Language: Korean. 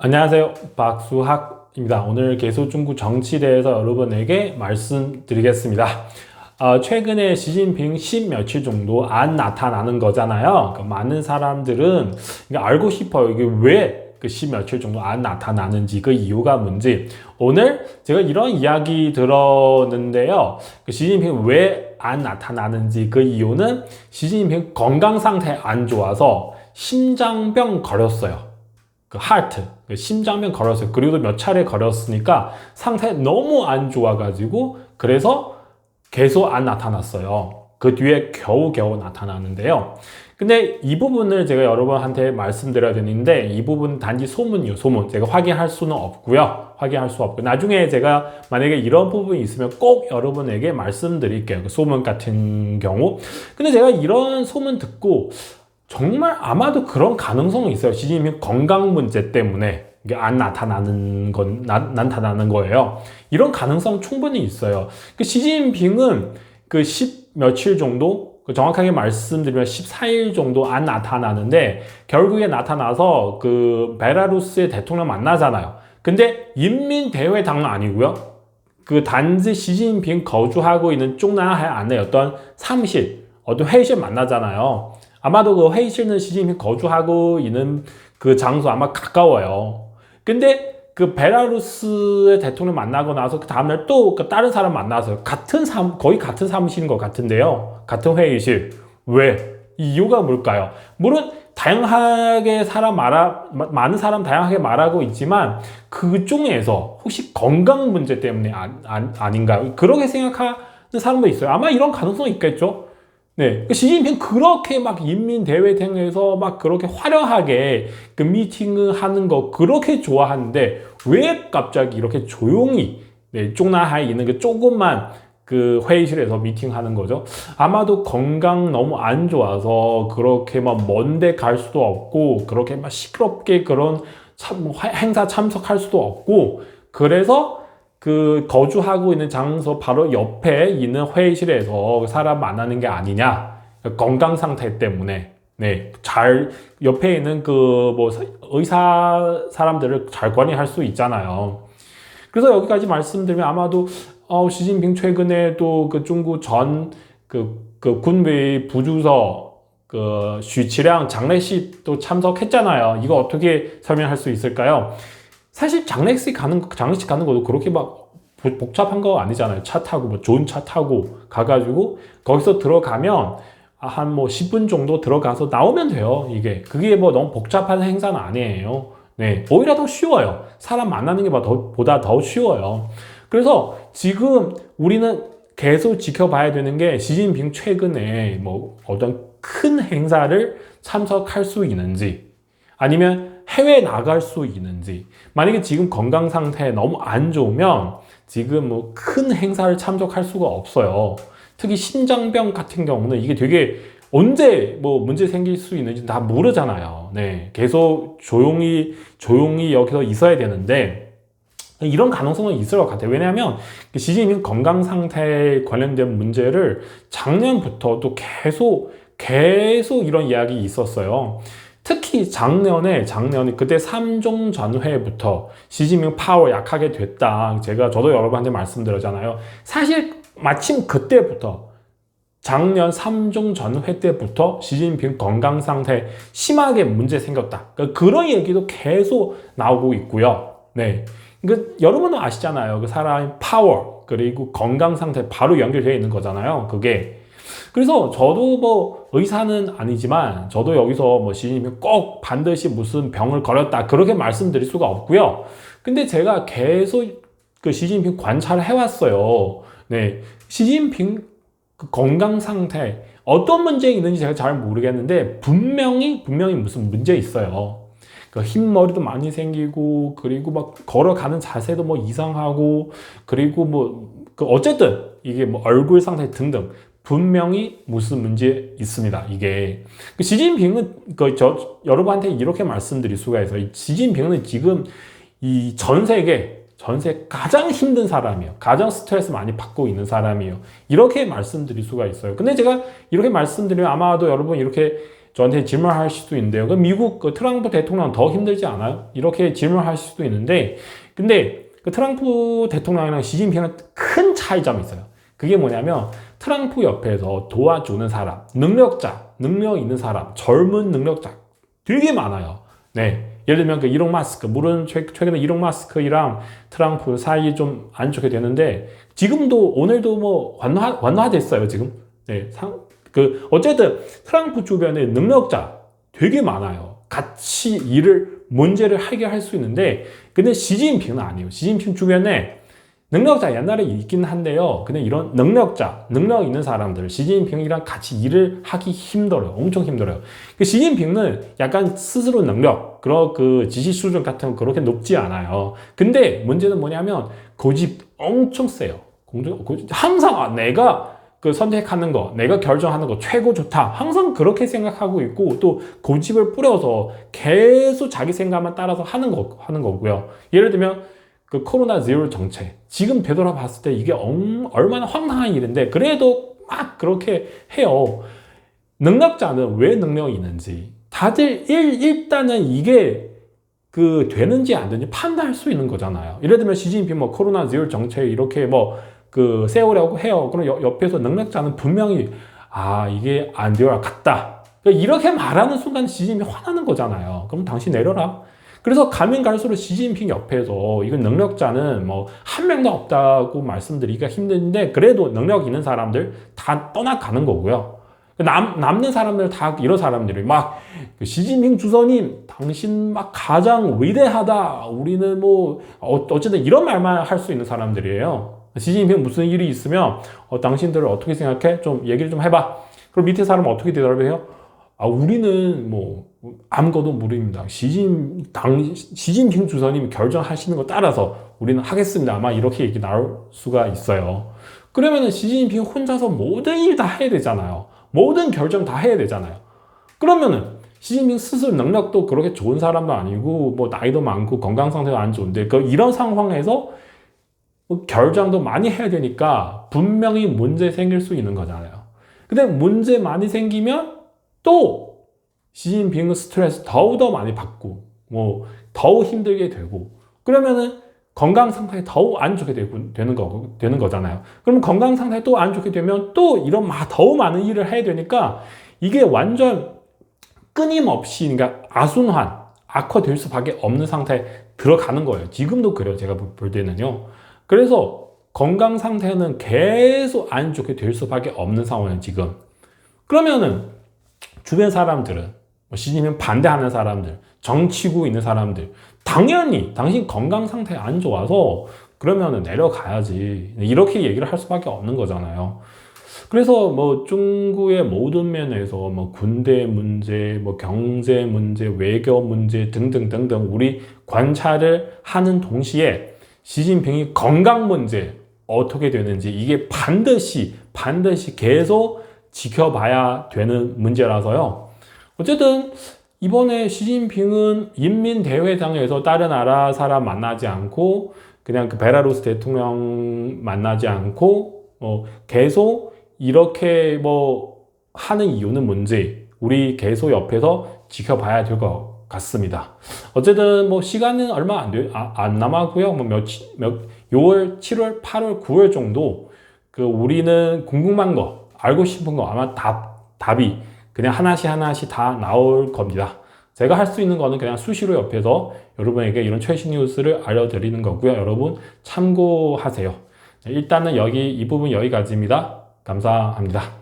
안녕하세요. 박수학입니다. 오늘 계속 중국 정치에 대해서 여러분에게 말씀드리겠습니다. 최근에 시진핑 10 며칠 정도 안 나타나는 거잖아요. 많은 사람들은 알고 싶어요. 이게 왜 그 10 며칠 정도 안 나타나는지, 그 이유가 뭔지. 오늘 제가 이런 이야기 들었는데요. 시진핑 왜 안 나타나는지, 그 이유는 시진핑 건강 상태 안 좋아서 심장병 걸렸어요. 그 하트, 심장병 걸었어요. 그리고 몇 차례 걸었으니까 상태 너무 안 좋아가지고 그래서 계속 안 나타났어요. 그 뒤에 겨우겨우 나타나는데요. 근데 이 부분을 제가 여러분한테 말씀드려야 되는데, 이 부분 단지 소문이요, 소문. 제가 확인할 수는 없고요. 확인할 수 없고, 나중에 제가 만약에 이런 부분이 있으면 꼭 여러분에게 말씀드릴게요. 그 소문 같은 경우. 근데 제가 이런 소문 듣고 정말 아마도 그런 가능성이 있어요. 시진핑 건강 문제 때문에 이게 안 나타나는 나타나는 거예요. 이런 가능성 충분히 있어요. 그 시진핑은 그 10 며칠 정도, 정확하게 말씀드리면 14일 정도 안 나타나는데, 결국에 나타나서 그 베라루스의 대통령 만나잖아요. 근데 인민대회당은 아니고요. 그 단지 시진핑 거주하고 있는 중남해 안에 어떤 사무실, 어떤 회의실 만나잖아요. 아마도 그 회의실은 시진핑 거주하고 있는 그 장소 아마 가까워요. 근데 그 베라루스의 대통령 만나고 나서 그 다음날 또 그 다른 사람 만나서 거의 같은 사무실인 것 같은데요. 같은 회의실. 왜? 이유가 뭘까요? 물론 다양하게 많은 사람 다양하게 말하고 있지만 그 중에서 혹시 건강 문제 때문에 아닌가요? 그렇게 생각하는 사람도 있어요. 아마 이런 가능성이 있겠죠. 네. 시진핑 그렇게 막 인민대회당에서 막 그렇게 화려하게 그 미팅을 하는 거 그렇게 좋아하는데, 왜 갑자기 이렇게 조용히, 네, 쪽나하에 있는 그 조금만 그 회의실에서 미팅하는 거죠? 아마도 건강 너무 안 좋아서 그렇게 막 먼데 갈 수도 없고, 그렇게 막 시끄럽게 그런 행사 참석할 수도 없고, 그래서 그 거주하고 있는 장소 바로 옆에 있는 회의실에서 사람 만나는 게 아니냐, 건강 상태 때문에. 네, 옆에 있는 그 뭐 의사 사람들을 잘 관리할 수 있잖아요. 그래서 여기까지 말씀드리면 아마도 시진핑 최근에도 그 중국 그 군비 부주서 그 슈치량 장례식 또 참석했잖아요. 이거 어떻게 설명할 수 있을까요? 사실 장례식 가는 것도 그렇게 막 복잡한 거 아니잖아요. 차 타고, 뭐 좋은 차 타고 가가지고 거기서 들어가면 한 뭐 10분 정도 들어가서 나오면 돼요. 그게 뭐 너무 복잡한 행사는 아니에요. 네, 오히려 더 쉬워요. 사람 만나는 게 보다 더 쉬워요. 그래서 지금 우리는 계속 지켜봐야 되는 게, 시진핑 최근에 뭐 어떤 큰 행사를 참석할 수 있는지, 아니면 해외에 나갈 수 있는지. 만약에 지금 건강 상태 너무 안 좋으면 지금 뭐 큰 행사를 참석할 수가 없어요. 특히 심장병 같은 경우는 이게 되게 언제 뭐 문제 생길 수 있는지 다 모르잖아요. 네, 계속 조용히 여기서 있어야 되는데, 이런 가능성은 있을 것 같아요. 왜냐하면 시진핑 건강 상태에 관련된 문제를 작년부터도 계속 이런 이야기 있었어요. 특히 작년에 그때 3종 전회부터 시진핑 파워 약하게 됐다. 저도 여러분한테 말씀드렸잖아요. 사실 마침 그때부터, 작년 3종 전회 때부터 시진핑 건강 상태 심하게 문제 생겼다. 그런 얘기도 계속 나오고 있고요. 네. 여러분은 아시잖아요. 그 사람의 파워, 그리고 건강 상태 바로 연결되어 있는 거잖아요. 그게. 그래서 저도 뭐 의사는 아니지만, 저도 여기서 뭐 시진핑 꼭 반드시 무슨 병을 걸렸다 그렇게 말씀드릴 수가 없고요. 근데 제가 계속 그 시진핑 관찰을 해왔어요. 네, 시진핑 그 건강 상태 어떤 문제 있는지 제가 잘 모르겠는데, 분명히 무슨 문제 있어요. 그 흰머리도 많이 생기고, 그리고 막 걸어가는 자세도 뭐 이상하고, 그리고 뭐 그 어쨌든 이게 뭐 얼굴 상태 등등 분명히 무슨 문제 있습니다. 이게 시진핑은 여러분한테 이렇게 말씀드릴 수가 있어요. 시진핑은 지금 이 전 세계 가장 힘든 사람이에요. 가장 스트레스 많이 받고 있는 사람이에요. 이렇게 말씀드릴 수가 있어요. 근데 제가 이렇게 말씀드리면 아마도 여러분 이렇게 저한테 질문하실 수도 있는데요. 그 미국 그 트럼프 대통령 더 힘들지 않아요? 이렇게 질문하실 수도 있는데, 근데 그 트럼프 대통령이랑 시진핑은 큰 차이점이 있어요. 그게 뭐냐면 트럼프 옆에서 도와주는 사람, 능력자, 능력 있는 사람, 젊은 능력자 되게 많아요. 네. 예를 들면 그 이론 마스크, 물론 최근에 이론 마스크랑 트럼프 사이 좀 안 좋게 되는데 지금도 오늘도 뭐 완화됐어요 지금. 네, 어쨌든 트럼프 주변에 능력자 되게 많아요. 같이 문제를 해결할 수 있는데 근데 시진핑은 아니에요. 시진핑 주변에 능력자 옛날에 있긴 한데요. 근데 이런 능력자, 능력 있는 사람들, 시진핑이랑 같이 일을 하기 힘들어요. 엄청 힘들어요. 시진핑은 약간 스스로 능력, 그 지시 수준 같은 거 그렇게 높지 않아요. 근데 문제는 뭐냐면 고집 엄청 세요. 항상 내가 그 선택하는 거, 내가 결정하는 거 최고 좋다. 항상 그렇게 생각하고 있고 또 고집을 뿌려서 계속 자기 생각만 따라서 하는 거고요. 예를 들면 그 코로나 제로 정책 지금 되돌아봤을 때 이게 얼마나 황당한 일인데 그래도 막 그렇게 해요. 능력자는 왜 능력이 있는지 다들 일단은 이게 그 되는지 안 되는지 판단할 수 있는 거잖아요. 예를 들면 시진핑 뭐 코로나 제로 정책 이렇게 뭐 그 세우려고 해요. 그럼 옆에서 능력자는 분명히 이게 안 되어 같다. 이렇게 말하는 순간 시진핑이 화나는 거잖아요. 그럼 당신 내려라. 그래서 가면 갈수록 시진핑 옆에서 이건 능력자는 뭐 한 명도 없다고 말씀드리기가 힘든데 그래도 능력 있는 사람들 다 떠나가는 거고요. 남는 사람들 다 이런 사람들이 막 시진핑 주석님 당신 막 가장 위대하다. 우리는 뭐 어쨌든 이런 말만 할 수 있는 사람들이에요. 시진핑 무슨 일이 있으면 당신들을 어떻게 생각해? 좀 얘기를 좀 해봐. 그럼 밑에 사람은 어떻게 대답해요? 우리는 뭐 아무것도 모릅니다. 시진핑 주석님이 결정하시는 거 따라서 우리는 하겠습니다. 아마 이렇게 얘기 나올 수가 있어요. 그러면은 시진핑 혼자서 모든 일 다 해야 되잖아요. 모든 결정 다 해야 되잖아요. 그러면은 시진핑 스스로 능력도 그렇게 좋은 사람도 아니고 뭐 나이도 많고 건강 상태도 안 좋은데 이런 상황에서 결정도 많이 해야 되니까 분명히 문제 생길 수 있는 거잖아요. 근데 문제 많이 생기면 또 시진핑은 스트레스 더욱더 많이 받고 뭐 더욱 힘들게 되고 그러면은 건강 상태에 더욱 안 좋게 되는 거잖아요. 그럼 건강 상태에 또 안 좋게 되면 또 이런 더욱 많은 일을 해야 되니까 이게 완전 끊임없이 그러니까 악화될 수밖에 없는 상태에 들어가는 거예요. 지금도 그래요. 제가 볼 때는요. 그래서 건강 상태는 계속 안 좋게 될 수밖에 없는 상황이에요. 지금. 그러면은 주변 사람들은 시진핑 반대하는 사람들, 정치구 있는 사람들 당연히 당신 건강 상태 안 좋아서 그러면은 내려가야지 이렇게 얘기를 할 수밖에 없는 거잖아요. 그래서 뭐 중국의 모든 면에서 뭐 군대 문제, 뭐 경제 문제, 외교 문제 등등 우리 관찰을 하는 동시에 시진핑이 건강 문제 어떻게 되는지 이게 반드시 계속 지켜봐야 되는 문제라서요. 어쨌든 이번에 시진핑은 인민대회장에서 다른 나라 사람 만나지 않고 그냥 그 베라루스 대통령 만나지 않고 계속 이렇게 뭐 하는 이유는 뭔지 우리 계속 옆에서 지켜봐야 될 것 같습니다. 어쨌든 뭐 시간은 얼마 안 남았고요. 뭐 6월, 7월, 8월, 9월 정도 우리는 궁금한 거, 알고 싶은 거 아마 답이 그냥 하나씩 다 나올 겁니다. 제가 할 수 있는 거는 그냥 수시로 옆에서 여러분에게 이런 최신 뉴스를 알려드리는 거고요. 여러분 참고하세요. 일단은 이 부분 여기까지입니다. 감사합니다.